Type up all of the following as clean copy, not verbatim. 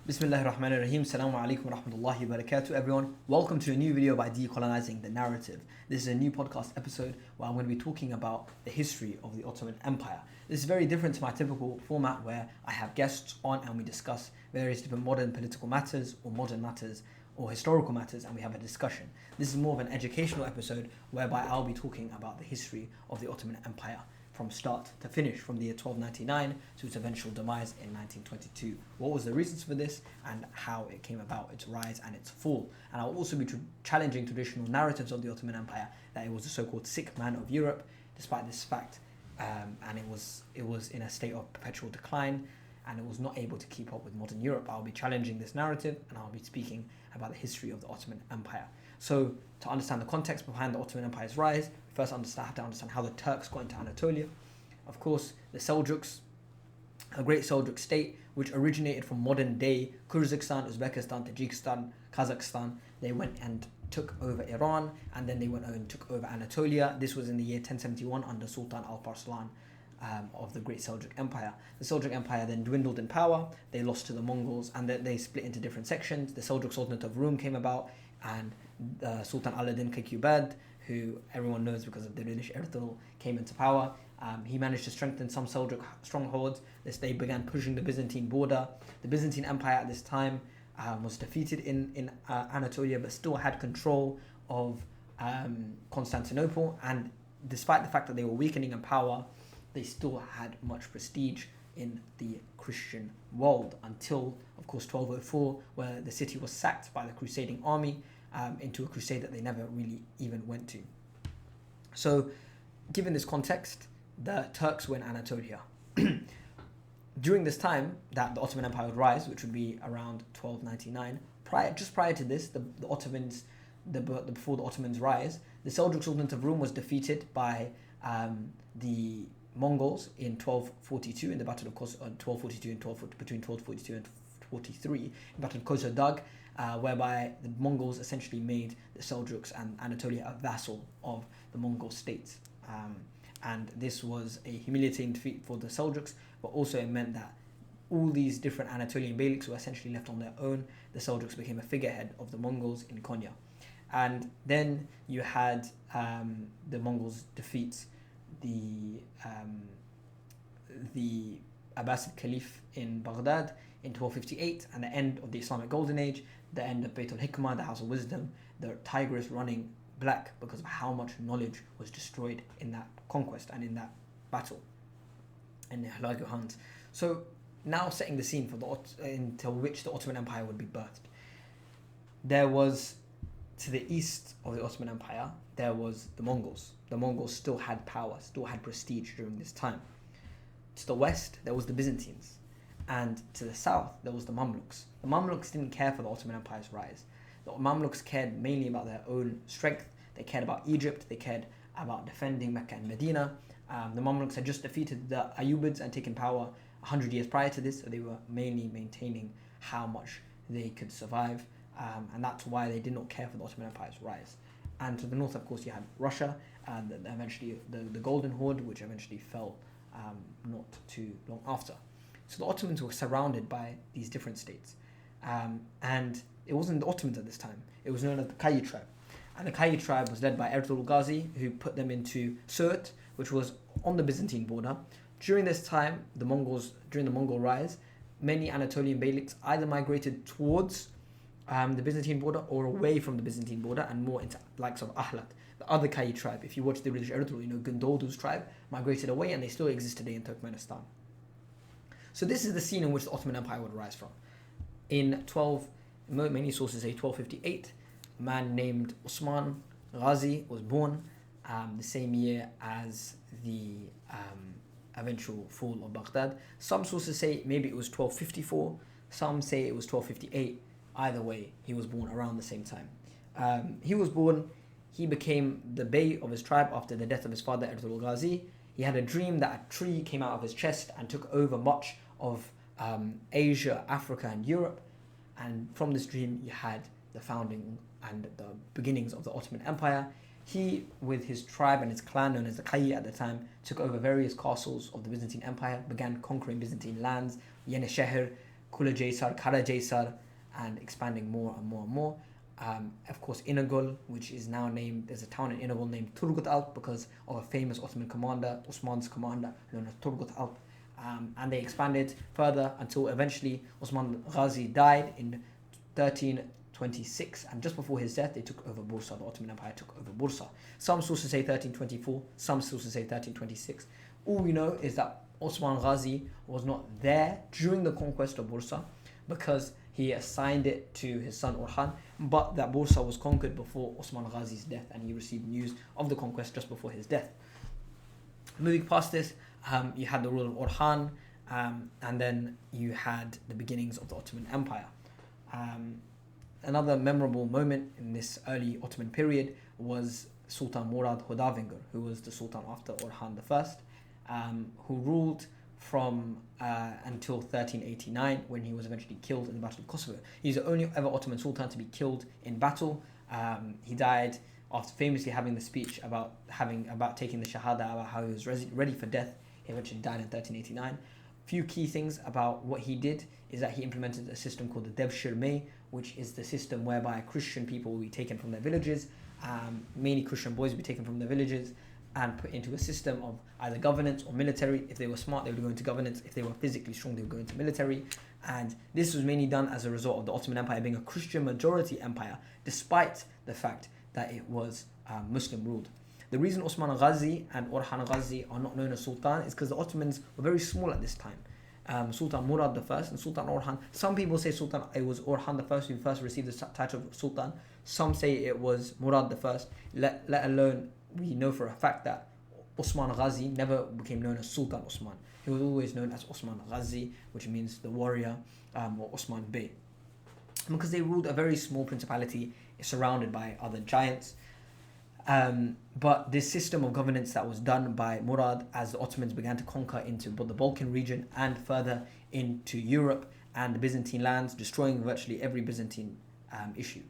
Bismillahirrahmanirrahim. Assalamu alaikum wa rahmatullahi wa barakatuh, everyone. Welcome to a new video by Decolonizing the Narrative. This is a new podcast episode where I'm going to be talking about the history of the Ottoman Empire. This is very different to my typical format where I have guests on and we discuss various different modern political matters or modern matters or historical matters and we have a discussion. This is more of an educational episode whereby I'll be talking about the history of the Ottoman Empire from start to finish, from the year 1299 to its eventual demise in 1922. What was the reasons for this and how it came about, its rise and its fall. And I'll also be challenging traditional narratives of the Ottoman Empire that it was the so-called sick man of Europe, despite this fact, and it was in a state of perpetual decline and it was not able to keep up with modern Europe. I'll be challenging this narrative and I'll be speaking about the history of the Ottoman Empire. So to understand the context behind the Ottoman Empire's rise, we first have to understand how the Turks got into Anatolia. Of course, the Seljuks, a great Seljuk state which originated from modern day Kyrgyzstan, Uzbekistan, Tajikistan, Kazakhstan. They went and took over Iran and then they went and took over Anatolia. This was in the year 1071 under Sultan Alparslan of the great Seljuk Empire. The Seljuk Empire then dwindled in power, they lost to the Mongols and then they split into different sections. The Seljuk Sultanate of Rum came about and Sultan Aladdin Kayubad, who everyone knows because of the British Ertugrul, came into power. He managed to strengthen some Seljuk strongholds. They began pushing the Byzantine border. The Byzantine Empire at this time was defeated in Anatolia but still had control of Constantinople, and despite the fact that they were weakening in power, they still had much prestige in the Christian world until, of course, 1204, where the city was sacked by the crusading army into a crusade that they never really even went to. So, given this context, the Turks were in Anatolia. During this time that the Ottoman Empire would rise, which would be around 1299, just prior to this, the Ottomans, before the Ottomans' rise, the Seljuk Sultanate of Rum was defeated by the Mongols in 1242 in the Battle of 1242 and between 1242 and 43 in the Battle of Kozodag, whereby the Mongols essentially made the Seljuks and Anatolia a vassal of the Mongol states. And this was a humiliating defeat for the Seljuks, but also it meant that all these different Anatolian beyliks were essentially left on their own. The Seljuks became a figurehead of the Mongols in Konya. And then you had the Mongols defeat the Abbasid Caliph in Baghdad in 1258, and the end of the Islamic Golden Age, the end of Bayt al-Hikmah, the House of Wisdom, the Tigris running black because of how much knowledge was destroyed in that conquest and in that battle in the Halagu Huns. So now setting the scene for into which the Ottoman Empire would be birthed. There was, to the east of the Ottoman Empire, there was the Mongols. The Mongols still had power, still had prestige during this time. To the west, there was the Byzantines. And to the south, there was the Mamluks. The Mamluks didn't care for the Ottoman Empire's rise. The Mamluks cared mainly about their own strength. They cared about Egypt. They cared about defending Mecca and Medina. The Mamluks had just defeated the Ayyubids and taken power 100 years prior to this, so they were mainly maintaining how much they could survive. And that's why they did not care for the Ottoman Empire's rise. And to the north, of course, you had Russia, and eventually the Golden Horde, which eventually fell not too long after. So the Ottomans were surrounded by these different states. And it wasn't the Ottomans at this time. It was known as the Kayi tribe. And the Kayi tribe was led by Ertugrul Ghazi, who put them into Surt, which was on the Byzantine border. During this time, during the Mongol rise, many Anatolian beyliks either migrated towards the Byzantine border or away from the Byzantine border and more into likes of Ahlat, the other Kayi tribe. If you watch the British Ertugrul, Gundoldu's tribe migrated away and they still exist today in Turkmenistan. So this is the scene in which the Ottoman Empire would rise from. In many sources say 1258, a man named Osman I was born the same year as the eventual fall of Baghdad. Some sources say maybe it was 1254, some say it was 1258. Either way, he was born around the same time. He became the bey of his tribe after the death of his father, Ertugrul Ghazi. He had a dream that a tree came out of his chest and took over much of Asia, Africa, and Europe. And from this dream, you had the founding and the beginnings of the Ottoman Empire. He, with his tribe and his clan known as the Kayi at the time, took over various castles of the Byzantine Empire, began conquering Byzantine lands, Yenishehr, Kula Jaysar, Kara Jaysar, and expanding more and more and more. Of course, Inagul, which is now named, there's a town in Inagul named Turgut Alp because of a famous Ottoman commander, Osman's commander, known as Turgut Alp. And they expanded further until eventually Osman Ghazi died in 1326, and just before his death, they took over Bursa. The Ottoman Empire took over Bursa. Some sources say 1324, some sources say 1326. All we know is that Osman Ghazi was not there during the conquest of Bursa because he assigned it to his son Orhan, but that Bursa was conquered before Osman Ghazi's death, and he received news of the conquest just before his death. Moving past this, you had the rule of Orhan, and then you had the beginnings of the Ottoman Empire. Another memorable moment in this early Ottoman period was Sultan Murad Hodavinger, who was the Sultan after Orhan I, who ruled from until 1389, when he was eventually killed in the Battle of Kosovo. He's the only ever Ottoman Sultan to be killed in battle. He died after famously having the speech about taking the Shahada, about how he was ready for death. He eventually died in 1389. Few key things about what he did is that he implemented a system called the Devshirme, which is the system whereby Christian people will be taken from their villages, mainly Christian boys will be taken from their villages and put into a system of either governance or military. If they were smart, they would go into governance. If they were physically strong, they would go into military. And this was mainly done as a result of the Ottoman Empire being a Christian majority empire, despite the fact that it was Muslim ruled. The reason Osman Ghazi and Orhan Ghazi are not known as Sultan is because the Ottomans were very small at this time. Sultan Murad I and Sultan Orhan. Some people say it was Orhan I who first received the title of Sultan. Some say it was Murad I. Let alone, we know for a fact that Osman Ghazi never became known as Sultan Osman. He was always known as Osman Ghazi, which means the warrior, or Osman Bey. Because they ruled a very small principality surrounded by other giants. But this system of governance that was done by Murad as the Ottomans began to conquer into both the Balkan region and further into Europe and the Byzantine lands, destroying virtually every Byzantine issue.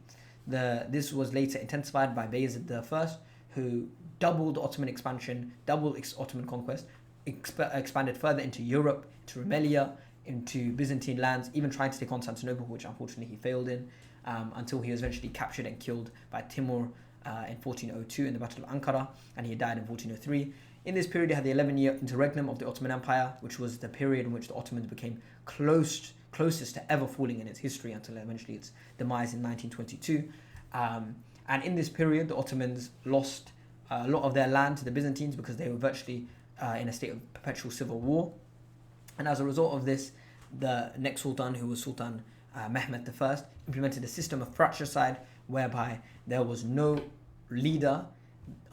This was later intensified by Bayezid I, who doubled the Ottoman expansion, doubled Ottoman conquest, expanded further into Europe, to Rumelia, into Byzantine lands, even trying to take Constantinople, which unfortunately he failed in, until he was eventually captured and killed by Timur in 1402 in the Battle of Ankara, and he died in 1403. In this period, you had the 11-year interregnum of the Ottoman Empire, which was the period in which the Ottomans became closest to ever falling in its history until eventually its demise in 1922. And in this period, the Ottomans lost a lot of their land to the Byzantines because they were virtually in a state of perpetual civil war. And as a result of this, the next Sultan, who was Sultan Mehmed I, implemented a system of fratricide whereby there was no leader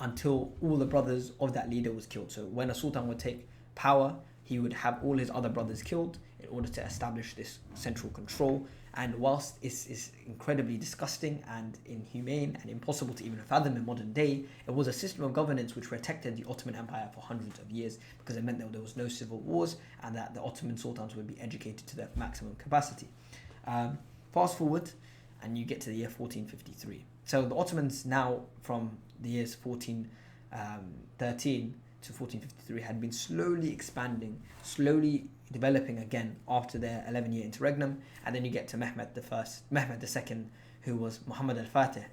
until all the brothers of that leader was killed. So when a Sultan would take power, he would have all his other brothers killed in order to establish this central control. And whilst it is incredibly disgusting and inhumane and impossible to even fathom in modern day, it was a system of governance which protected the Ottoman Empire for hundreds of years, because it meant that there was no civil wars and that the Ottoman sultans would be educated to their maximum capacity. Fast forward and you get to the year 1453. So the Ottomans now, from the years 1413 to 1453, had been slowly expanding, slowly developing again after their 11-year interregnum. And then you get to Mehmed II, who was Muhammad al-Fatih.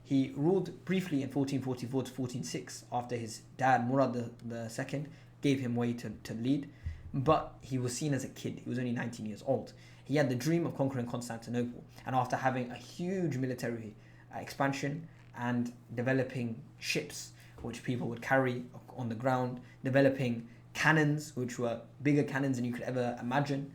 He ruled briefly in 1444 to 1406 after his dad Murad II gave him way to lead, but he was seen as a kid. He was only 19 years old. He had the dream of conquering Constantinople, and after having a huge military expansion and developing ships which people would carry on the ground, developing cannons which were bigger cannons than you could ever imagine,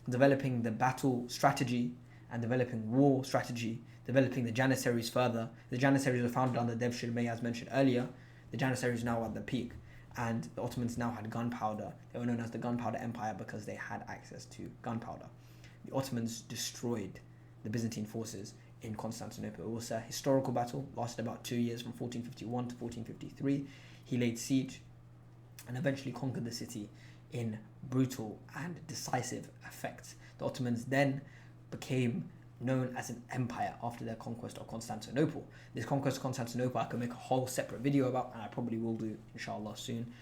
developing the battle strategy and developing war strategy, developing the Janissaries further. The Janissaries were founded under Devshirme, as mentioned earlier. The Janissaries now at the peak, and the Ottomans now had gunpowder. They were known as the Gunpowder Empire because they had access to gunpowder. The Ottomans destroyed the Byzantine forces in Constantinople. It was a historical battle, lasted about 2 years, from 1451 to 1453. He laid siege and eventually conquered the city in brutal and decisive effect. The Ottomans then became known as an empire after their conquest of Constantinople. This conquest of Constantinople I can make a whole separate video about, and I probably will do inshallah soon.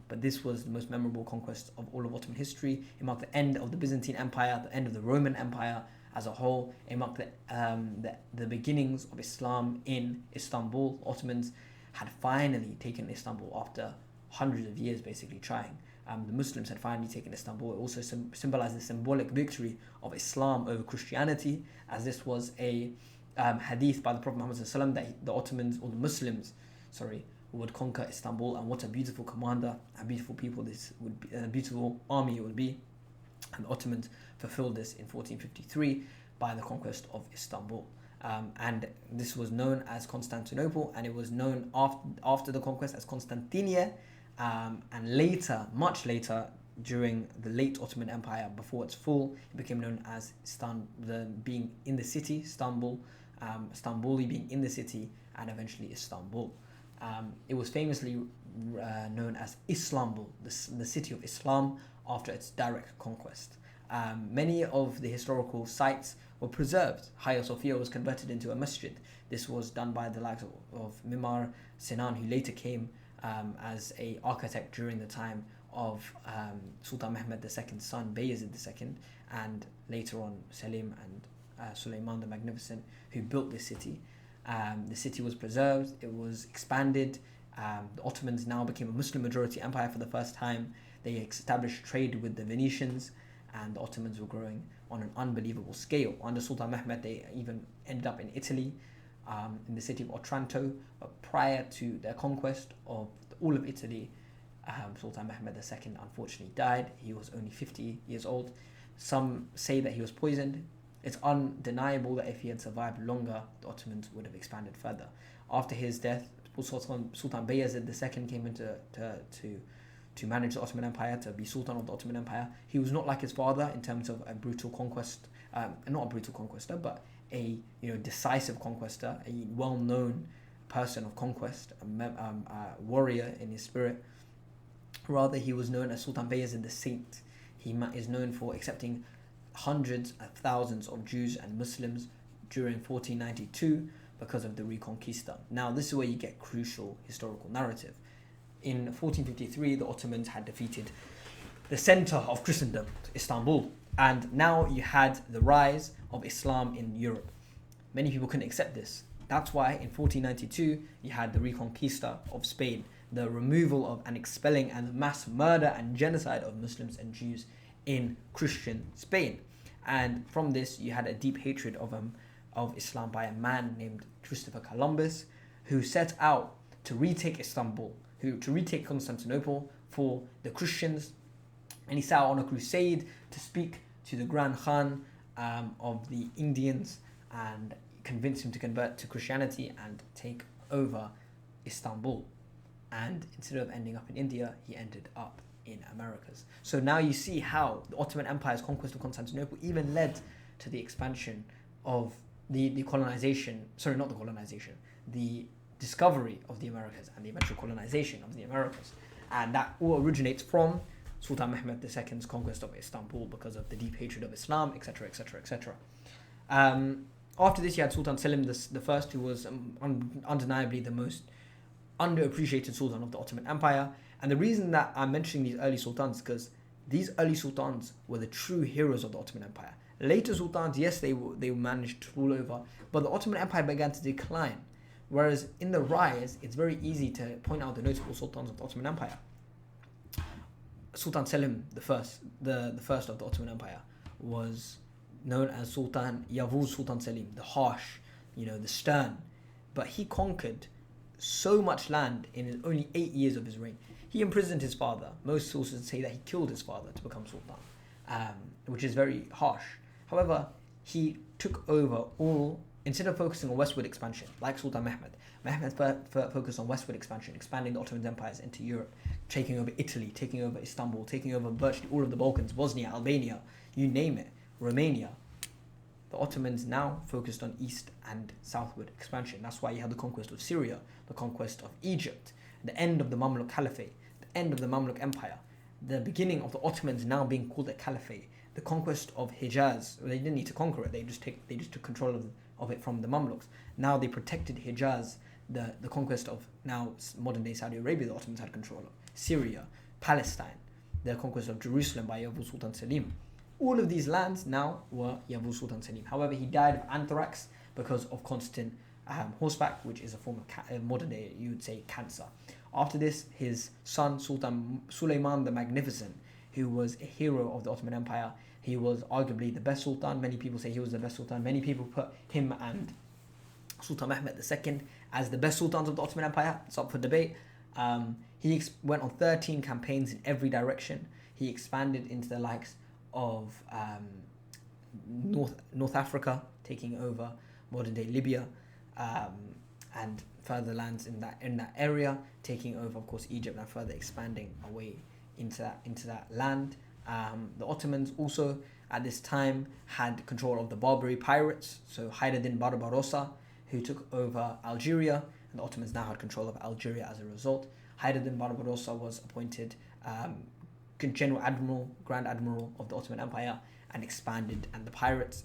But this was the most memorable conquest of all of Ottoman history. It marked the end of the Byzantine Empire, the end of the Roman Empire as a whole. It marked the beginnings of Islam in Istanbul. Ottomans had finally taken Istanbul after hundreds of years basically trying. The Muslims had finally taken Istanbul. It also symbolized the symbolic victory of Islam over Christianity, as this was a hadith by the Prophet Muhammad ﷺ that the Ottomans, or the Muslims, would conquer Istanbul, and what a beautiful commander and beautiful people this would be, a beautiful army it would be. And the Ottomans fulfilled this in 1453 by the conquest of Istanbul. And this was known as Constantinople, and it was known after the conquest as Constantinia, and later, much later, during the late Ottoman Empire, before its fall, it became known as being in the city, Istanbul, Stambuli being in the city, and eventually Istanbul. It was famously known as Islambul, the city of Islam, after its direct conquest. Many of the historical sites were preserved. Hagia Sophia was converted into a masjid. This was done by the likes of Mimar Sinan, who later came as an architect during the time of Sultan Mehmed II's son, Bayezid II, and later on Selim and Suleiman the Magnificent, who built this city. The city was preserved, it was expanded. The Ottomans now became a Muslim majority empire for the first time. They established trade with the Venetians, and the Ottomans were growing on an unbelievable scale. Under Sultan Mehmed, they even ended up in Italy, in the city of Otranto. But prior to their conquest of all of Italy, Sultan Mehmed II unfortunately died. He was only 50 years old. Some say that he was poisoned. It's undeniable that if he had survived longer, the Ottomans would have expanded further. After his death, Sultan Bayezid II came into to manage the Ottoman Empire, to be Sultan of the Ottoman Empire. He was not like his father in terms of a brutal conquest, not a brutal conquester, but a decisive conquester, a well-known person of conquest, a warrior in his spirit. Rather, he was known as Sultan Bayezid the Saint. He is known for accepting hundreds of thousands of Jews and Muslims during 1492 because of the Reconquista. Now, this is where you get crucial historical narrative. In 1453, the Ottomans had defeated the center of Christendom, Istanbul, and now you had the rise of Islam in Europe. Many people couldn't accept this. That's why in 1492, you had the Reconquista of Spain, the removal of and expelling and mass murder and genocide of Muslims and Jews in Christian Spain. And from this, you had a deep hatred of Islam by a man named Christopher Columbus, who set out to retake Istanbul, to retake Constantinople for the Christians. And he set out on a crusade to speak to the Grand Khan of the Indians and convince him to convert to Christianity and take over Istanbul. And instead of ending up in India, he ended up in Americas. So now you see how the Ottoman Empire's conquest of Constantinople even led to the expansion of the discovery of the Americas and the eventual colonization of the Americas. And that all originates from Sultan Mehmed II's conquest of Istanbul because of the deep hatred of Islam, etc., etc., etc. After this, you had Sultan Selim I, who was undeniably the most underappreciated sultan of the Ottoman Empire. And the reason that I'm mentioning these early sultans is because these early sultans were the true heroes of the Ottoman Empire. Later sultans, yes, they managed to rule over, but the Ottoman Empire began to decline. Whereas in the rise, it's very easy to point out the notable sultans of the Ottoman Empire. Sultan Selim I, the first of the Ottoman Empire, was known as Sultan Yavuz Sultan Selim, the harsh, the stern. But he conquered so much land in only 8 years of his reign. He imprisoned his father. Most sources say that he killed his father to become sultan, which is very harsh. However, he took over all, instead of focusing on westward expansion, like Sultan Mehmed. Mehmed focused on westward expansion, expanding the Ottoman empires into Europe, taking over Italy, taking over Istanbul, taking over virtually all of the Balkans, Bosnia, Albania, you name it, Romania. The Ottomans now focused on east and southward expansion. That's why you had the conquest of Syria, the conquest of Egypt, the end of the Mamluk Caliphate, the end of the Mamluk Empire, the beginning of the Ottomans now being called a Caliphate, the conquest of Hijaz. They didn't need to conquer it, they just took control of it from the Mamluks. Now they protected Hijaz, the conquest of now modern day Saudi Arabia, the Ottomans had control of. Syria, Palestine, the conquest of Jerusalem by Yavuz Sultan Selim. All of these lands now were Yavuz Sultan Selim. However, he died of anthrax because of constant horseback, which is a form of modern day, you would say, cancer. After this, his son Sultan Suleiman the Magnificent, who was a hero of the Ottoman Empire, he was arguably the best sultan. Many people say he was the best sultan. Many people put him and Sultan Mehmed II as the best sultans of the Ottoman Empire. It's up for debate. He went on 13 campaigns in every direction. He expanded into the likes of North Africa, taking over modern day Libya, and further lands in that area, taking over, of course, Egypt, and further expanding away into that land. The Ottomans also at this time had control of the Barbary pirates, so Hayreddin Barbarossa, who took over Algeria, and the Ottomans now had control of Algeria as a result. Hayreddin Barbarossa was appointed Grand Admiral of the Ottoman Empire, and expanded, and the pirates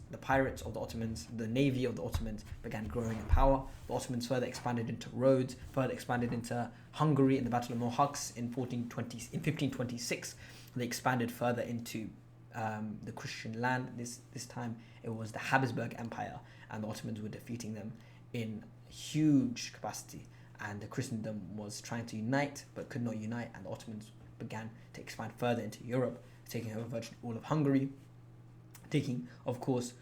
of the Ottomans, the navy of the Ottomans, began growing in power. The Ottomans further expanded into Rhodes, further expanded into Hungary in the Battle of Mohacs in 1526. They expanded further into the Christian land. This time it was the Habsburg Empire, and the Ottomans were defeating them in huge capacity, and the Christendom was trying to unite but could not unite, and the Ottomans began to expand further into Europe, taking over virtually all of Hungary, taking, of course,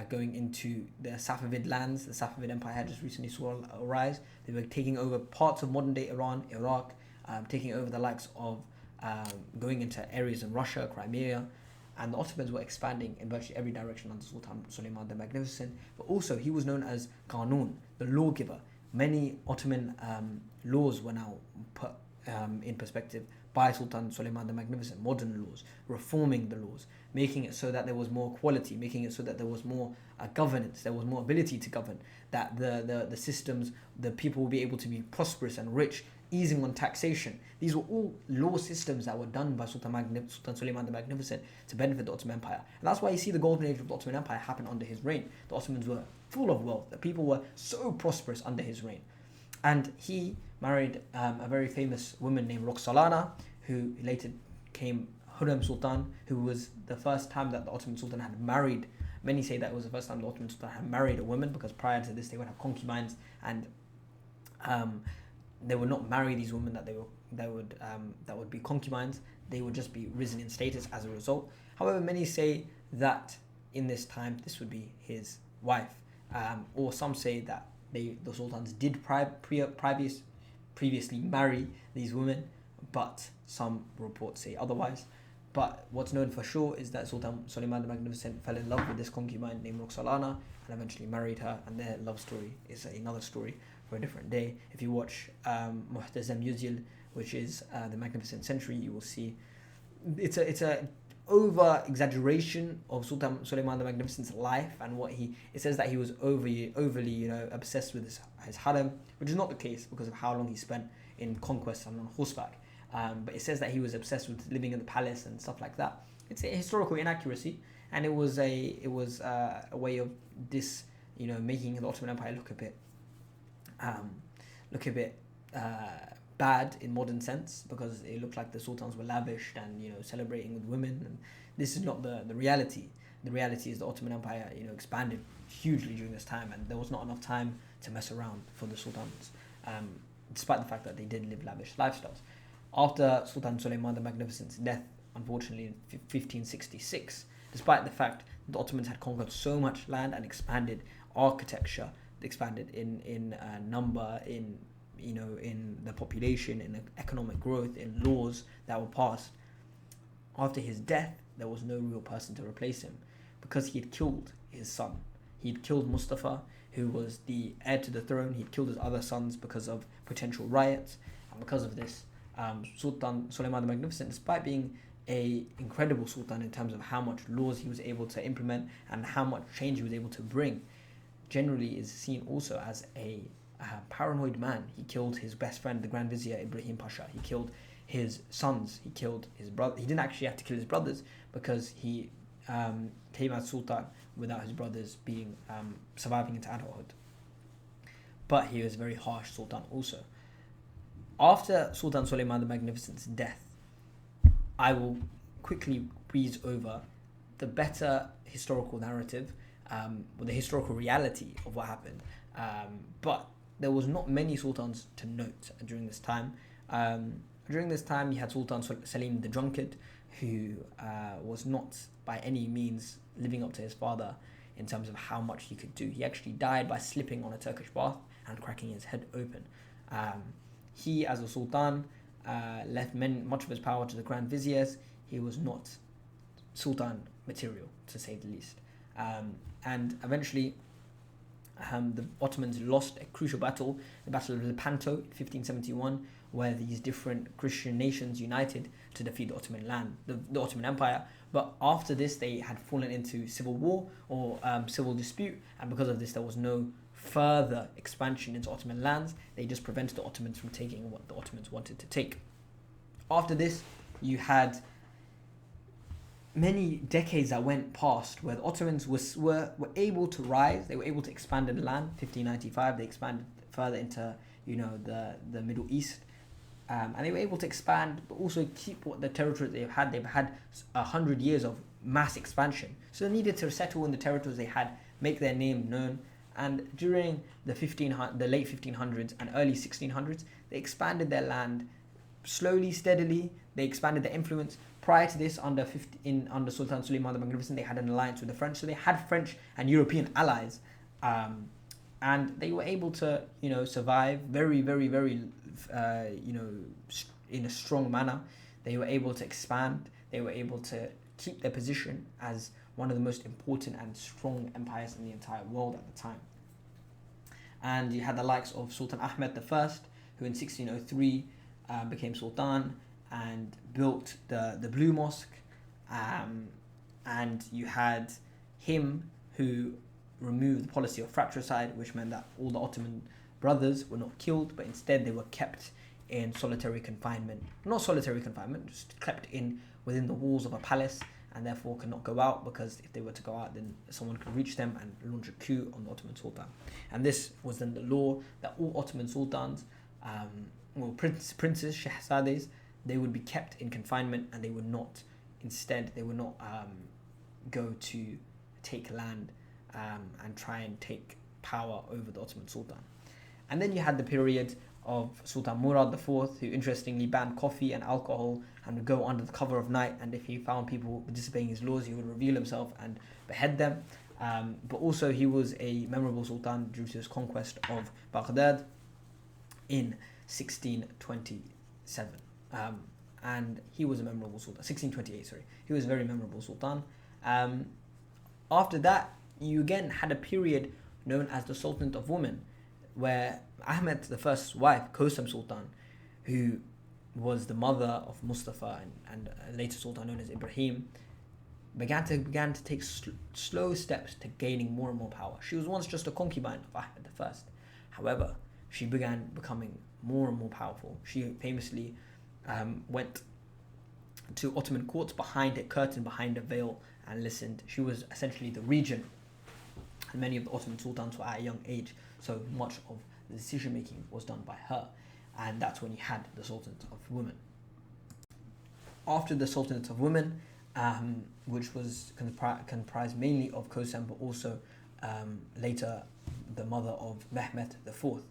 going into the Safavid lands. The Safavid Empire had just recently saw a rise. They were taking over parts of modern-day Iran, Iraq, taking over the likes of going into areas in Russia, Crimea, and the Ottomans were expanding in virtually every direction under Sultan Suleiman the Magnificent. But also, he was known as Qanun, the lawgiver. Many Ottoman laws were now put in perspective by Sultan Suleiman the Magnificent, modern laws, reforming the laws, making it so that there was more quality, making it so that there was more governance, there was more ability to govern, that the systems, the people will be able to be prosperous and rich, easing on taxation. These were all law systems that were done by Sultan Suleiman the Magnificent to benefit the Ottoman Empire. And that's why you see the golden age of the Ottoman Empire happen under his reign. The Ottomans were full of wealth, the people were so prosperous under his reign. And he married a very famous woman named Roxolana, who later became Hurrem Sultan, who was the first time that the Ottoman Sultan had married. Many say that it was the first time the Ottoman Sultan had married a woman, because prior to this they would have concubines, and they would not marry these women that would be concubines. They would just be risen in status as a result. However, many say that in this time this would be his wife, or some say that the sultans did previously marry these women, but some reports say otherwise. But what's known for sure is that Sultan Suleiman the Magnificent fell in love with this concubine named Roxolana and eventually married her, and their love story is another story for a different day. If you watch Muhtazam Yuzil, which is the Magnificent Century, you will see it's a over exaggeration of Sultan Suleiman the Magnificent's life, and it says that he was overly obsessed with his harem, which is not the case because of how long he spent in conquests and on horseback. But it says that he was obsessed with living in the palace and stuff like that. It's a historical inaccuracy, and it was a way of making the Ottoman Empire look a bit bad in modern sense, because it looked like the sultans were lavished and celebrating with women, and this is not the reality. The reality is the Ottoman Empire expanded hugely during this time, and there was not enough time to mess around for the sultans, despite the fact that they did live lavish lifestyles. After Sultan Suleiman the Magnificent's death, unfortunately in 1566, despite the fact that the Ottomans had conquered so much land and expanded architecture, expanded in number, in the population, in economic growth, in laws that were passed, after his death there was no real person to replace him, because he had killed his son. He'd killed Mustafa, who was the heir to the throne. He'd killed his other sons because of potential riots, and because of this, Sultan Suleiman the Magnificent, despite being an incredible sultan in terms of how much laws he was able to implement and how much change he was able to bring, generally is seen also as a paranoid man. He killed his best friend, the Grand Vizier Ibrahim Pasha. He killed his sons. He killed his brother. He didn't actually have to kill his brothers, because he came as sultan without his brothers being surviving into adulthood. But he was a very harsh sultan also. After Sultan Suleiman the Magnificent's death, I will quickly breeze over the better historical narrative, or the historical reality of what happened. But there was not many sultans to note during this time. During this time, you had Sultan Selim the Drunkard, who was not by any means living up to his father in terms of how much he could do. He actually died by slipping on a Turkish bath and cracking his head open. He, as a sultan, left much of his power to the Grand Viziers. He was not sultan material, to say the least. And eventually, the Ottomans lost a crucial battle, the Battle of Lepanto in 1571, where these different Christian nations united to defeat the the Ottoman Empire. But after this, they had fallen into civil war or civil dispute, and because of this, there was no further expansion into Ottoman lands. They just prevented the Ottomans from taking what the Ottomans wanted to take. After this, you had many decades that went past where the Ottomans were able to rise. They were able to expand in the land. 1595, they expanded further into the Middle East, and they were able to expand, but also keep what the territories they've had. They've had 100 years of mass expansion, so they needed to settle in the territories they had, make their name known. And during the late 1500s and early 1600s, they expanded their land slowly, steadily. They expanded their influence. Prior to this, under Sultan Suleiman the Magnificent, they had an alliance with the French, so they had French and European allies, and they were able to, survive very, very, very, in a strong manner. They were able to expand. They were able to keep their position as one of the most important and strong empires in the entire world at the time. And you had the likes of Sultan Ahmed I, who in 1603 became Sultan and built the Blue Mosque, and you had him who removed the policy of fratricide, which meant that all the Ottoman brothers were not killed, but instead they were kept in solitary confinement. Not solitary confinement, just kept within the walls of a palace, and therefore could not go out, because if they were to go out, then someone could reach them and launch a coup on the Ottoman Sultan. And this was then the law that all Ottoman sultans, princes, shahzades, they would be kept in confinement, and they would not go to take land and try and take power over the Ottoman Sultan. And then you had the period of Sultan Murad IV, who interestingly banned coffee and alcohol and would go under the cover of night, and if he found people disobeying his laws, he would reveal himself and behead them. But also he was a memorable sultan due to his conquest of Baghdad in 1627. And he was a memorable sultan. 1628, sorry. He was a very memorable sultan. After that, you again had a period known as the Sultanate of Women, where Ahmed I's wife, Kosem Sultan, who was the mother of Mustafa and a later sultan known as Ibrahim, began to take slow steps to gaining more and more power. She was once just a concubine of Ahmed I. However, she began becoming more and more powerful. She famously went to Ottoman courts behind a curtain, behind a veil, and listened. She was essentially the regent, and many of the Ottoman sultans were at a young age, so much of the decision making was done by her, and that's when you had the Sultanate of Women. After the Sultanate of Women, which was comprised mainly of Kosem, but also later the mother of Mehmet IV.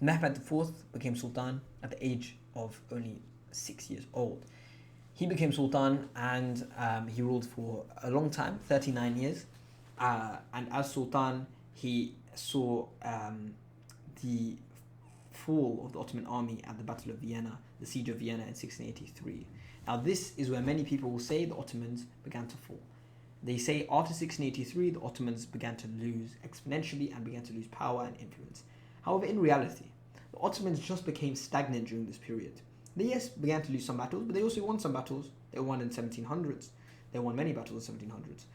Mehmet IV became Sultan at the age of only 6 years old. He became Sultan, and he ruled for a long time, 39 years. And as Sultan, he saw the fall of the Ottoman army at the Battle of Vienna, the Siege of Vienna in 1683. Now this is where many people will say the Ottomans began to fall. They say after 1683, the Ottomans began to lose exponentially and began to lose power and influence. However, in reality, the Ottomans just became stagnant during this period. They, yes, began to lose some battles, but they also won some battles. They won in 1700s. They won many battles in 1700s.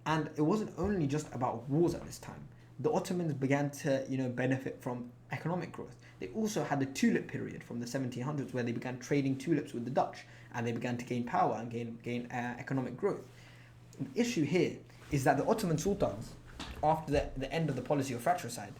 And it wasn't only just about wars at this time. The Ottomans began to, benefit from economic growth. They also had the tulip period from the 1700s, where they began trading tulips with the Dutch, and they began to gain power and gain economic growth. The issue here is that the Ottoman sultans, after the end of the policy of fratricide,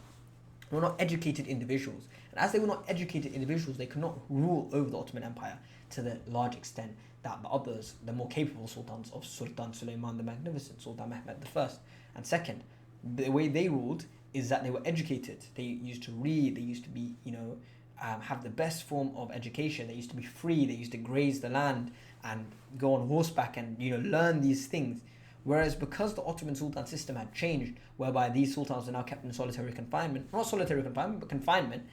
They were not educated individuals. And as they were not educated individuals, they could not rule over the Ottoman Empire to the large extent that the others, the more capable sultans of Sultan Suleiman the Magnificent, Sultan Mehmed I. And second, the way they ruled is that they were educated. They used to read, they used to be, have the best form of education. They used to be free, they used to graze the land and go on horseback and, learn these things. Whereas because the Ottoman Sultan system had changed, whereby these sultans are now kept in solitary confinement, not solitary confinement, but confinement,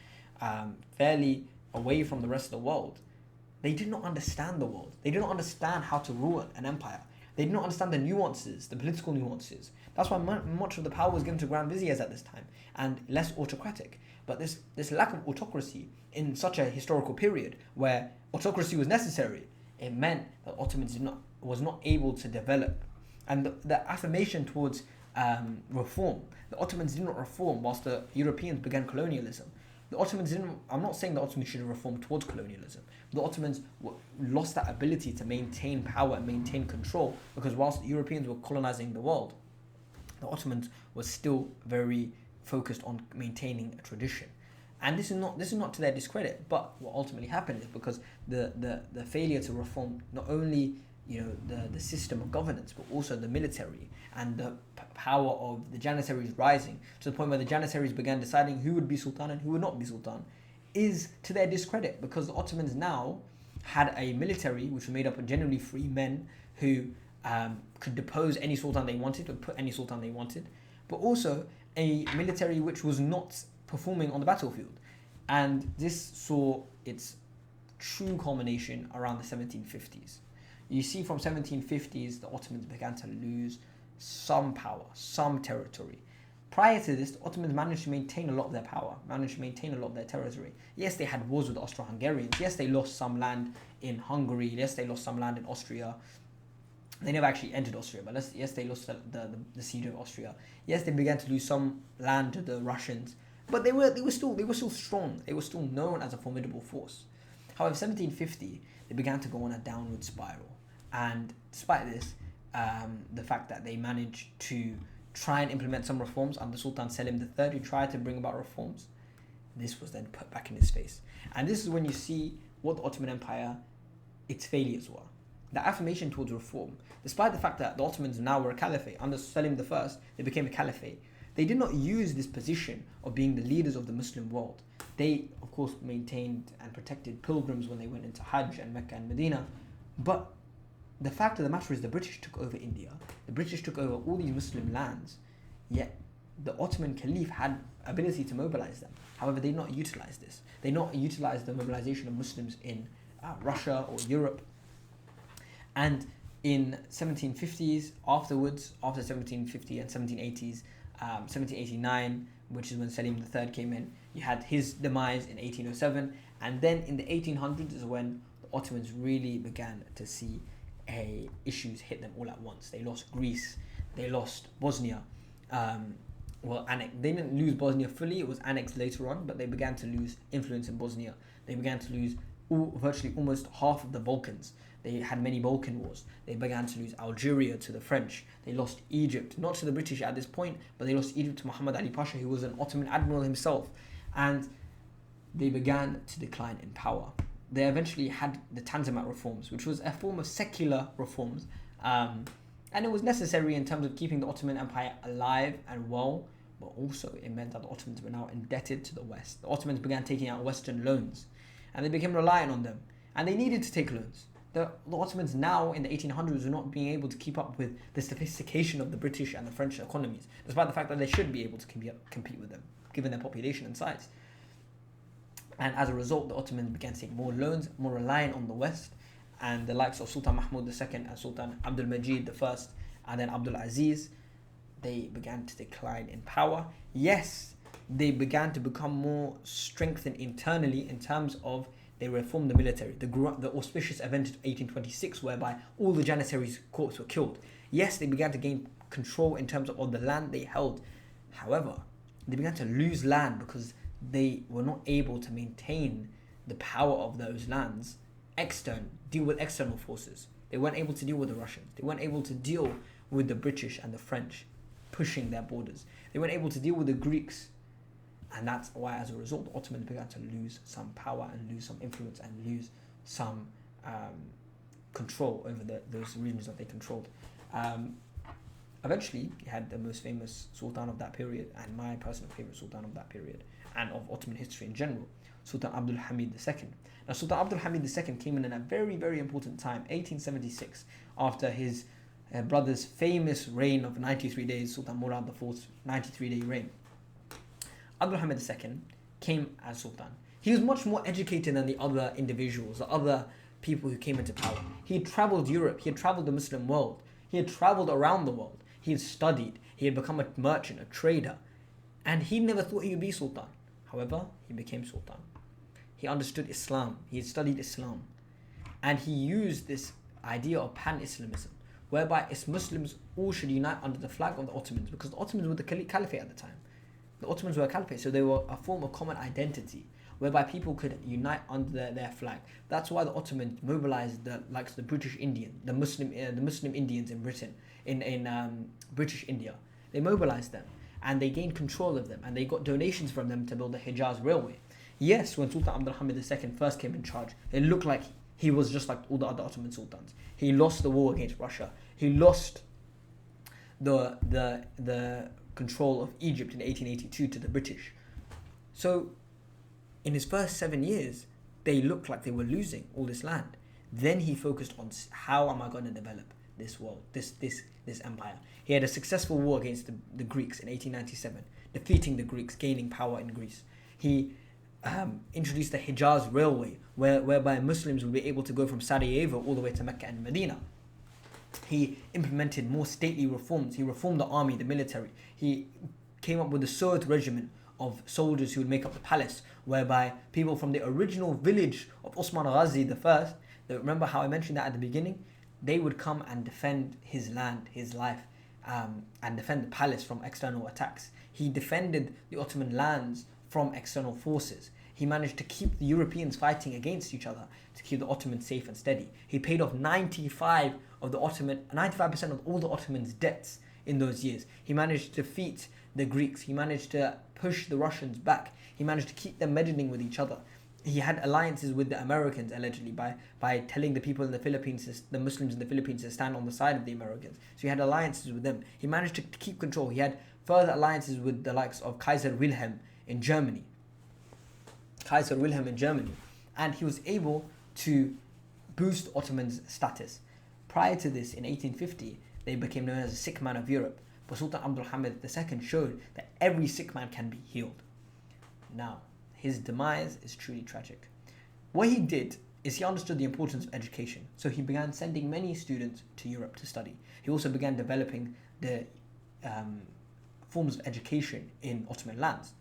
fairly away from the rest of the world, they did not understand the world. They did not understand how to rule an empire. They did not understand the nuances, the political nuances. That's why much of the power was given to Grand Viziers at this time, and less autocratic. But this lack of autocracy in such a historical period where autocracy was necessary, it meant that Ottomans was not able to develop. And the affirmation towards reform, the Ottomans did not reform whilst the Europeans began colonialism. The Ottomans didn't, I'm not saying the Ottomans should have reformed towards colonialism. The Ottomans lost that ability to maintain power and maintain control, because whilst the Europeans were colonizing the world, the Ottomans were still very focused on maintaining a tradition. And this is not to their discredit, but what ultimately happened is because the failure to reform not only the system of governance, but also the military and the power of the Janissaries rising to the point where the Janissaries began deciding who would be Sultan and who would not be Sultan, is to their discredit, because the Ottomans now had a military which was made up of generally free men who could depose any Sultan they wanted or put any Sultan they wanted, but also a military which was not performing on the battlefield. And this saw its true culmination around the 1750s. You see, from 1750s, the Ottomans began to lose some power, some territory. Prior to this, the Ottomans managed to maintain a lot of their power, managed to maintain a lot of their territory. Yes, they had wars with the Austro-Hungarians. Yes, they lost some land in Hungary. Yes, they lost some land in Austria. They never actually entered Austria, but yes, they lost the siege of Austria. Yes, they began to lose some land to the Russians, but they were still strong. They were still known as a formidable force. However, 1750, they began to go on a downward spiral. And despite this, the fact that they managed to try and implement some reforms under Sultan Selim III, who tried to bring about reforms, this was then put back in his face. And this is when you see what the Ottoman Empire, its failures were. The affirmation towards reform, despite the fact that the Ottomans now were a caliphate, under Selim I, they became a caliphate. They did not use this position of being the leaders of the Muslim world. They, of course, maintained and protected pilgrims when they went into Hajj and Mecca and Medina. But the fact of the matter is the British took over India. The British took over all these Muslim lands. Yet the Ottoman Caliph had ability to mobilize them. However, they did not utilize this. They did not utilize the mobilization of Muslims in Russia or Europe. And in 1750s, afterwards, after 1750 and 1780s, 1789, which is when Selim III came in, you had his demise in 1807. And then in the 1800s is when the Ottomans really began to see issues hit them all at once. They lost Greece, they lost Bosnia. They didn't lose Bosnia fully, it was annexed later on, but they began to lose influence in Bosnia. They began to lose virtually almost half of the Balkans. They had many Balkan wars. They began to lose Algeria to the French. They lost Egypt, not to the British at this point, but they lost Egypt to Muhammad Ali Pasha, who was an Ottoman admiral himself. And they began to decline in power. They eventually had the Tanzimat reforms, which was a form of secular reforms. And it was necessary in terms of keeping the Ottoman Empire alive and well, but also it meant that the Ottomans were now indebted to the West. The Ottomans began taking out Western loans, and they became reliant on them. And they needed to take loans. The Ottomans now in the 1800s were not being able to keep up with the sophistication of the British and the French economies, despite the fact that they should be able to compete with them, given their population and size. And as a result, the Ottomans began to take more loans, more reliant on the West, and the likes of Sultan Mahmud II and Sultan Abdul Majid I, and then Abdul Aziz, they began to decline in power. Yes, they began to become more strengthened internally in terms of they reformed the military, the auspicious event of 1826 whereby all the Janissaries' corps were killed. Yes, they began to gain control in terms of the land they held. However, they began to lose land because they were not able to maintain the power of those lands, deal with external forces. They weren't able to deal with the Russians. They weren't able to deal with the British and the French pushing their borders. They weren't able to deal with the Greeks. And that's why, as a result, the Ottomans began to lose some power and lose some influence and lose some control over those regions that they controlled. Eventually, you had the most famous Sultan of that period, and my personal favorite Sultan of that period, and of Ottoman history in general, Sultan Abdul Hamid II. Now, Sultan Abdul Hamid II came in a very, very important time, 1876, after his brother's famous reign of 93 days, Sultan Murad IV's 93-day reign. Abdul Hamid II came as Sultan. He was much more educated than the other individuals, the other people who came into power. He had traveled Europe, he had traveled the Muslim world, he had traveled around the world, he had studied, he had become a merchant, a trader, and he never thought he would be Sultan. However, he became Sultan. He understood Islam, he had studied Islam, and he used this idea of pan-Islamism, whereby Muslims all should unite under the flag of the Ottomans, because the Ottomans were the Caliphate at the time. The Ottomans were a Caliphate, so they were a form of common identity, whereby people could unite under their flag. That's why the Ottomans mobilized the British Indian, the Muslim Indians in Britain, in British India. They mobilized them, and they gained control of them, and they got donations from them to build the Hijaz Railway. Yes, when Sultan Abdul Hamid II first came in charge, it looked like he was just like all the other Ottoman sultans. He lost the war against Russia. He lost the control of Egypt in 1882 to the British. So in his first 7 years, they looked like they were losing all this land. Then he focused on how am I going to develop this world, this empire. He had a successful war against the Greeks in 1897, defeating the Greeks, gaining power in Greece. He introduced the Hijaz Railway, whereby Muslims would be able to go from Sarajevo all the way to Mecca and Medina. He implemented more stately reforms. He reformed the army, the military. He came up with the Soviet regiment of soldiers who would make up the palace, whereby people from the original village of Osman Ghazi I, remember how I mentioned that at the beginning? They would come and defend his land, his life, and defend the palace from external attacks. He defended the Ottoman lands from external forces. He managed to keep the Europeans fighting against each other to keep the Ottomans safe and steady. He paid off 95% of all the Ottomans' debts in those years. He managed to defeat the Greeks. He managed to push the Russians back. He managed to keep them meddling with each other. He had alliances with the Americans, allegedly, by telling the people in the Philippines, the Muslims in the Philippines, to stand on the side of the Americans. So he had alliances with them. He managed to keep control. He had further alliances with the likes of Kaiser Wilhelm in Germany. And he was able to boost Ottomans' status. Prior to this, in 1850, they became known as the sick man of Europe. But Sultan Abdul Hamid II showed that every sick man can be healed. Now, his demise is truly tragic. What he did is he understood the importance of education. So he began sending many students to Europe to study. He also began developing the forms of education in Ottoman lands.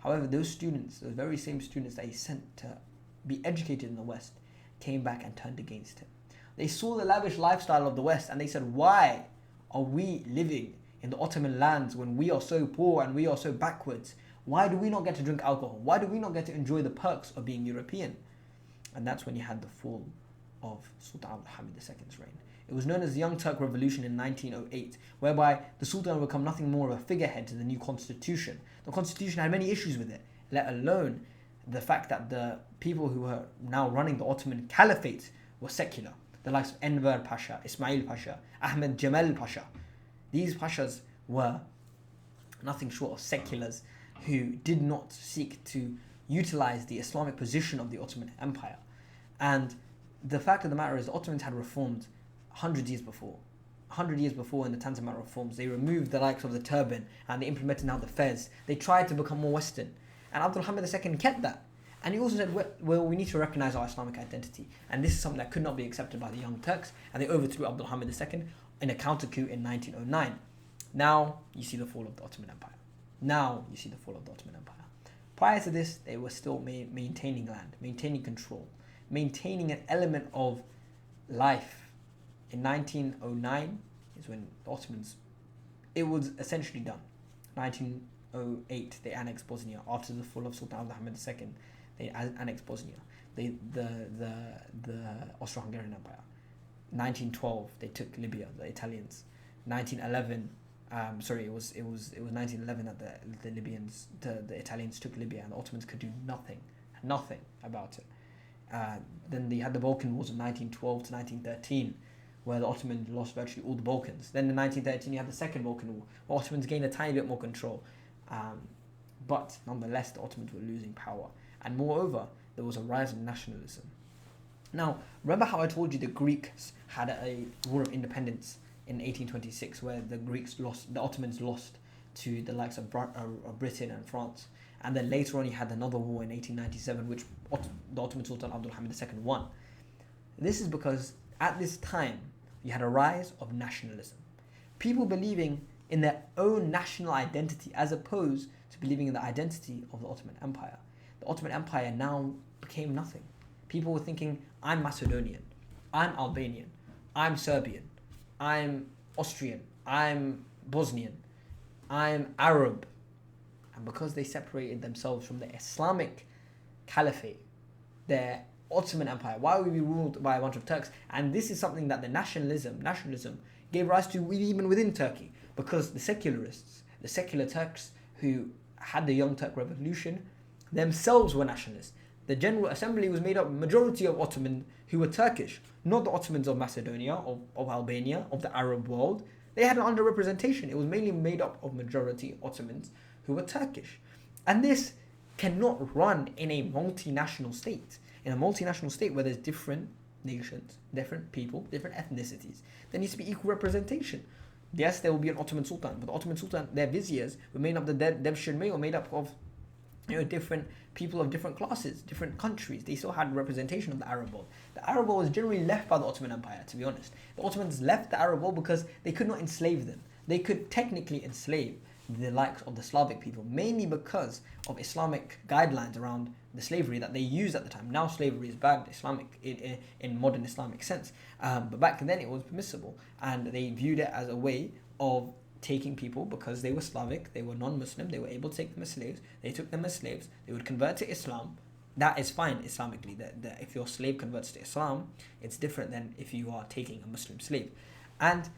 However, those very same students that he sent to be educated in the West, came back and turned against him. They saw the lavish lifestyle of the West and they said, why are we living in the Ottoman lands when we are so poor and we are so backwards? Why do we not get to drink alcohol? Why do we not get to enjoy the perks of being European? And that's when you had the fall of Sultan Abdul Hamid II's reign. It was known as the Young Turk Revolution in 1908, whereby the Sultan would become nothing more of a figurehead to the new constitution. The constitution had many issues with it, let alone the fact that the people who were now running the Ottoman Caliphate were secular. The likes of Enver Pasha, Ismail Pasha, Ahmed Jamal Pasha. These Pashas were nothing short of seculars who did not seek to utilize the Islamic position of the Ottoman Empire. And the fact of the matter is the Ottomans had reformed 100 years before. 100 years before in the Tanzimat reforms, they removed the likes of the turban and they implemented now the fez. They tried to become more Western. And Abdul Hamid II kept that. And he also said, well, we need to recognize our Islamic identity. And this is something that could not be accepted by the Young Turks. And they overthrew Abdul Hamid II in a counter coup in 1909. Now, you see the fall of the Ottoman Empire. Prior to this, they were still maintaining land, maintaining control, maintaining an element of life. In 1909 is when the Ottomans, it was essentially done. 1908, they annexed Bosnia. After the fall of Sultan Abdul Hamid II, they annexed Bosnia. The Austro-Hungarian Empire. 1912, they took Libya, the Italians. 1911, It was 1911 that the Italians took Libya, and the Ottomans could do nothing about it. Then they had the Balkan Wars of 1912 to 1913, where the Ottomans lost virtually all the Balkans. Then in 1913 you had the Second Balkan War, where Ottomans gained a tiny bit more control, but nonetheless the Ottomans were losing power. And moreover, there was a rise in nationalism. Now, remember how I told you the Greeks had a war of independence in 1826, where the Ottomans lost to the likes of Britain and France. And then later on you had another war in 1897, which the Ottoman Sultan Abdul Hamid II won. This is because at this time you had a rise of nationalism. People believing in their own national identity as opposed to believing in the identity of the Ottoman Empire. The Ottoman Empire now became nothing. People were thinking, I'm Macedonian, I'm Albanian, I'm Serbian, I'm Austrian, I'm Bosnian, I'm Arab. And because they separated themselves from the Islamic Caliphate, their Ottoman Empire, why would we be ruled by a bunch of Turks? And this is something that the nationalism gave rise to even within Turkey, because the secularists, the secular Turks who had the Young Turk Revolution, themselves were nationalists. The General Assembly was made up majority of Ottomans who were Turkish, not the Ottomans of Macedonia, of Albania, of the Arab world. They had an underrepresentation. It was mainly made up of majority Ottomans who were Turkish. And this cannot run in a multinational state. In a multinational state where there's different nations, different people, different ethnicities, there needs to be equal representation. Yes, there will be an Ottoman Sultan, but the Ottoman Sultan, their viziers were made up, the Devshirme were made up of different people of different classes, different countries. They still had representation of the Arab world. The Arab world was generally left by the Ottoman Empire, to be honest. The Ottomans left the Arab world because they could not enslave them. They could technically enslave the likes of the Slavic people, mainly because of Islamic guidelines around the slavery that they used at the time. Now slavery is bad in modern Islamic sense, but back then it was permissible, and they viewed it as a way of taking people because they were Slavic, they were non-Muslim, they were able to take them as slaves. They took them as slaves, they would convert to Islam. That is fine Islamically. That if your slave converts to Islam, it's different than if you are taking a Muslim slave. And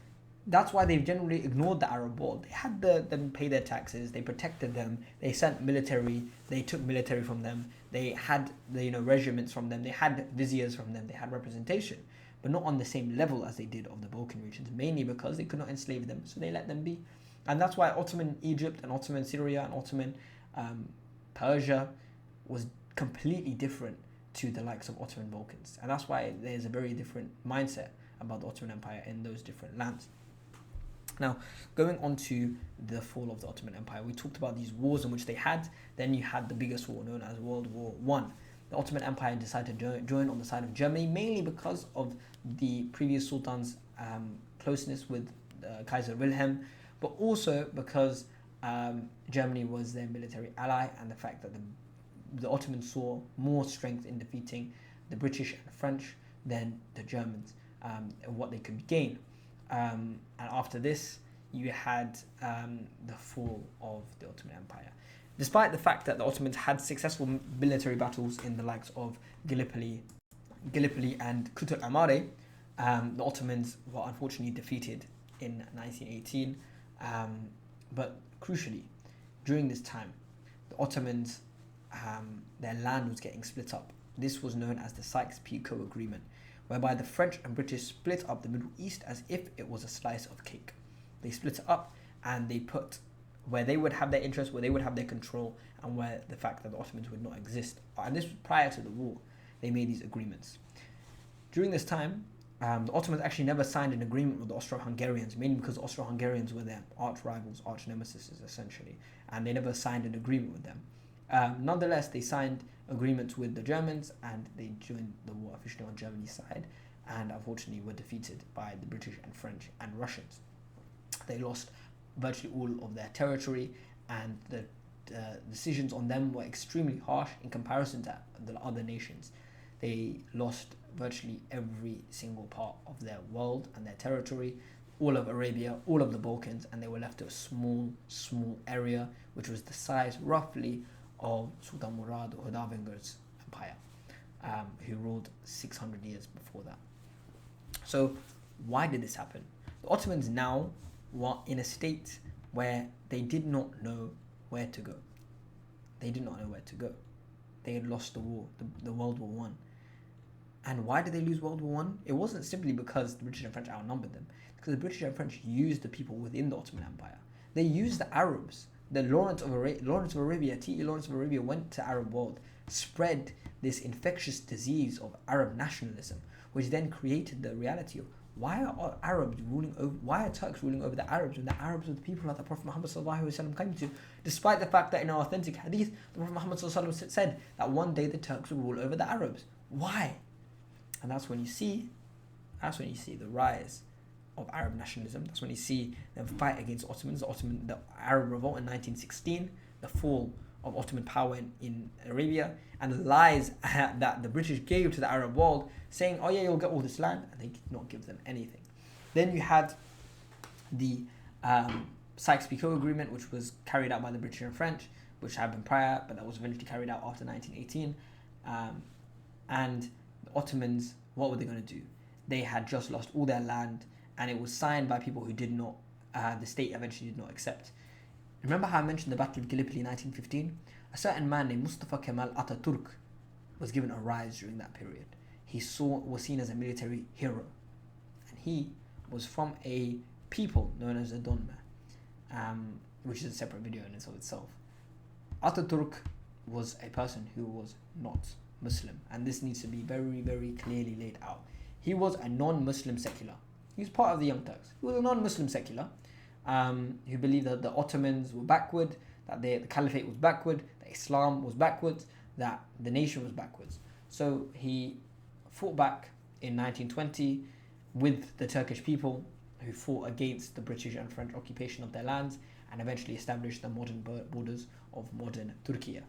that's why they've generally ignored the Arab world. They had them pay their taxes, they protected them, they sent military, they took military from them, they had regiments from them, they had viziers from them, they had representation, but not on the same level as they did of the Balkan regions, mainly because they could not enslave them, so they let them be. And that's why Ottoman Egypt and Ottoman Syria and Ottoman Persia was completely different to the likes of Ottoman Balkans. And that's why there's a very different mindset about the Ottoman Empire in those different lands. Now, going on to the fall of the Ottoman Empire, we talked about these wars in which they had. Then you had the biggest war known as World War I. The Ottoman Empire decided to join on the side of Germany, mainly because of the previous sultan's closeness with Kaiser Wilhelm, but also because Germany was their military ally, and the fact that the Ottomans saw more strength in defeating the British and the French than the Germans, and what they could gain. And after this, you had the fall of the Ottoman Empire. Despite the fact that the Ottomans had successful military battles in the likes of Gallipoli and Kut al-Amare, the Ottomans were unfortunately defeated in 1918. But crucially, during this time, the Ottomans, their land was getting split up. This was known as the Sykes-Picot Agreement, whereby the French and British split up the Middle East as if it was a slice of cake. They split it up and they put where they would have their interests, where they would have their control, and where the fact that the Ottomans would not exist. And this was prior to the war. They made these agreements. During this time, the Ottomans actually never signed an agreement with the Austro-Hungarians, mainly because the Austro-Hungarians were their arch rivals, arch nemesis essentially, and they never signed an agreement with them. Nonetheless, they signed agreements with the Germans, and they joined the war officially on Germany's side, and unfortunately were defeated by the British and French and Russians. They lost virtually all of their territory, and the decisions on them were extremely harsh in comparison to the other nations. They lost virtually every single part of their world and their territory, all of Arabia, all of the Balkans, and they were left to a small area, which was the size roughly of Sultan Murad Hudavangir's empire, who ruled 600 years before that. So why did this happen? The Ottomans now in a state where they did not know where to go. They did not know where to go. They had lost the war, the World War One. And why did they lose World War One? It wasn't simply because the British and French outnumbered them, because the British and French used the people within the Ottoman Empire. They used the Arabs. Lawrence of Arabia, T.E. Lawrence of Arabia went to Arab world, spread this infectious disease of Arab nationalism, which then created the reality of why are Turks ruling over the Arabs when the Arabs were the people that the Prophet Muhammad ﷺ came to, despite the fact that in our authentic hadith, the Prophet Muhammad ﷺ said that one day the Turks will rule over the Arabs. Why? And that's when you see the rise of Arab nationalism. That's when you see them fight against Ottomans, the Arab revolt in 1916, the fall of Ottoman power in Arabia, and the lies that the British gave to the Arab world, saying, oh yeah, you'll get all this land, and they did not give them anything. Then you had the Sykes-Picot Agreement, which was carried out by the British and French, which had been prior, but that was eventually carried out after 1918. And the Ottomans, what were they going to do? They had just lost all their land, and it was signed by people who did not, the state eventually did not accept. Remember how I mentioned the Battle of Gallipoli in 1915? A certain man named Mustafa Kemal Ataturk was given a rise during that period. He was seen as a military hero, and he was from a people known as the Donma, which is a separate video in itself. Ataturk was a person who was not Muslim, and this needs to be very, very clearly laid out. He was a non-Muslim secular. He was part of the Young Turks. He was a non-Muslim secular who believed that the Ottomans were backward, that the Caliphate was backward, that Islam was backwards, that the nation was backwards. So he fought back in 1920 with the Turkish people who fought against the British and French occupation of their lands and eventually established the modern borders of modern Turkey.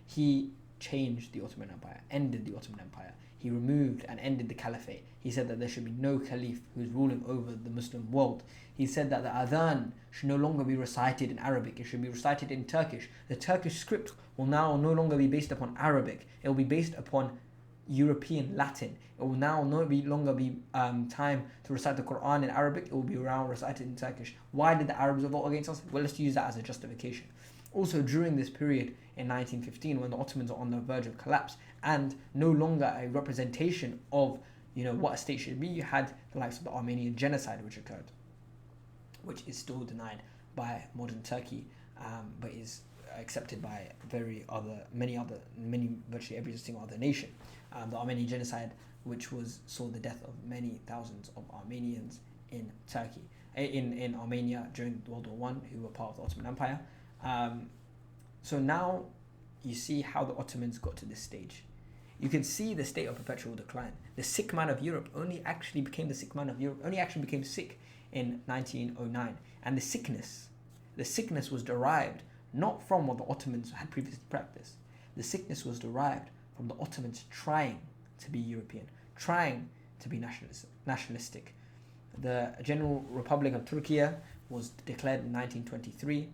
He changed the Ottoman Empire, ended the Ottoman Empire. He removed and ended the Caliphate. He said that there should be no Caliph who's ruling over the Muslim world. He said that the Adhan should no longer be recited in Arabic. It should be recited in Turkish. The Turkish script will now no longer be based upon Arabic. It will be based upon European Latin. It will now no longer be time to recite the Quran in Arabic. It will be around recited in Turkish. Why did the Arabs revolt against us? Well, let's use that as a justification. Also, during this period in 1915, when the Ottomans are on the verge of collapse and no longer a representation of what a state should be, you had the likes of the Armenian genocide which occurred, which is still denied by modern Turkey, but is accepted by virtually every single other nation. The Armenian genocide, which saw the death of many thousands of Armenians in Turkey, in Armenia during World War One, who were part of the Ottoman Empire. So now you see how the Ottomans got to this stage. You can see the state of perpetual decline. The sick man of Europe only actually became sick in 1909. And the sickness was derived not from what the Ottomans had previously practiced. The sickness was derived from the Ottomans trying to be European, trying to be nationalistic. The General Republic of Turkey was declared in 1923.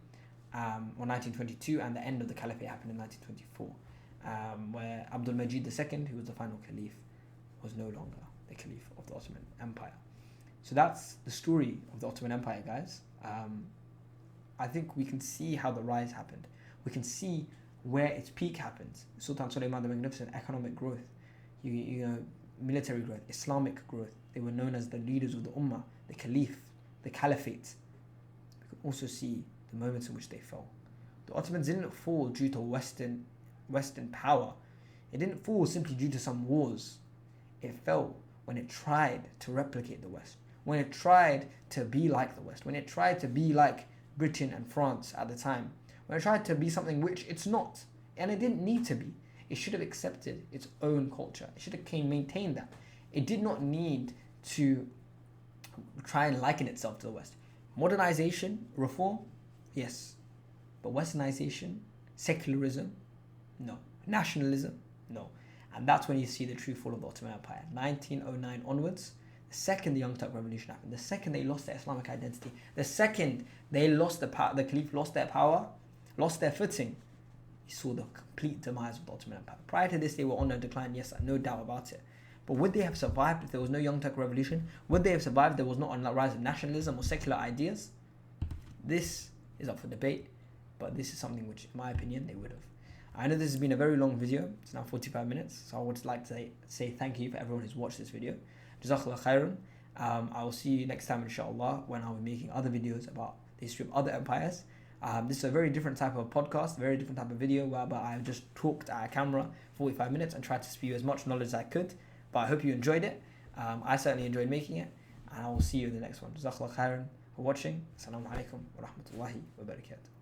Or 1922, and the end of the Caliphate happened in 1924, where Abdul Majid II, who was the final Caliph, was no longer the Caliph of the Ottoman Empire. So that's the story of the Ottoman Empire, guys. I think we can see how the rise happened. We can see where its peak happens. Sultan Suleiman the Magnificent, economic growth, military growth, Islamic growth. They were known as the leaders of the Ummah, the Caliph, the Caliphate. We can also see the moments in which they fell. The Ottomans didn't fall due to Western power. It didn't fall simply due to some wars. It fell when it tried to replicate the West, when it tried to be like the West, when it tried to be like Britain and France at the time, when it tried to be something which it's not, and it didn't need to be. It should have accepted its own culture. It should have maintained that. It did not need to try and liken itself to the West. Modernization, reform, yes, but Westernization, secularism, no. Nationalism, no. And that's when you see the true fall of the Ottoman Empire. 1909 onwards, the second the Young Turk Revolution happened, the second they lost their Islamic identity, the second they lost the Caliph lost their power, lost their footing, you saw the complete demise of the Ottoman Empire. Prior to this, they were on a decline, yes, no doubt about it. But would they have survived if there was no Young Turk Revolution? Would they have survived if there was not a rise of nationalism or secular ideas? This is up for debate, but this is something which, in my opinion, they would have. I know this has been a very long video. It's now 45 minutes. So I would like to say thank you for everyone who's watched this video. Jazakallah khairan. I will see you next time, inshallah, when I'll be making other videos about the history of other empires. This is a very different type of podcast, very different type of video, whereby I just talked at a camera 45 minutes and tried to spew as much knowledge as I could. But I hope you enjoyed it. I certainly enjoyed making it. And I will see you in the next one. Jazakallah khairan for watching. Assalamu alaikum wa rahmatullahi wa barakatuh.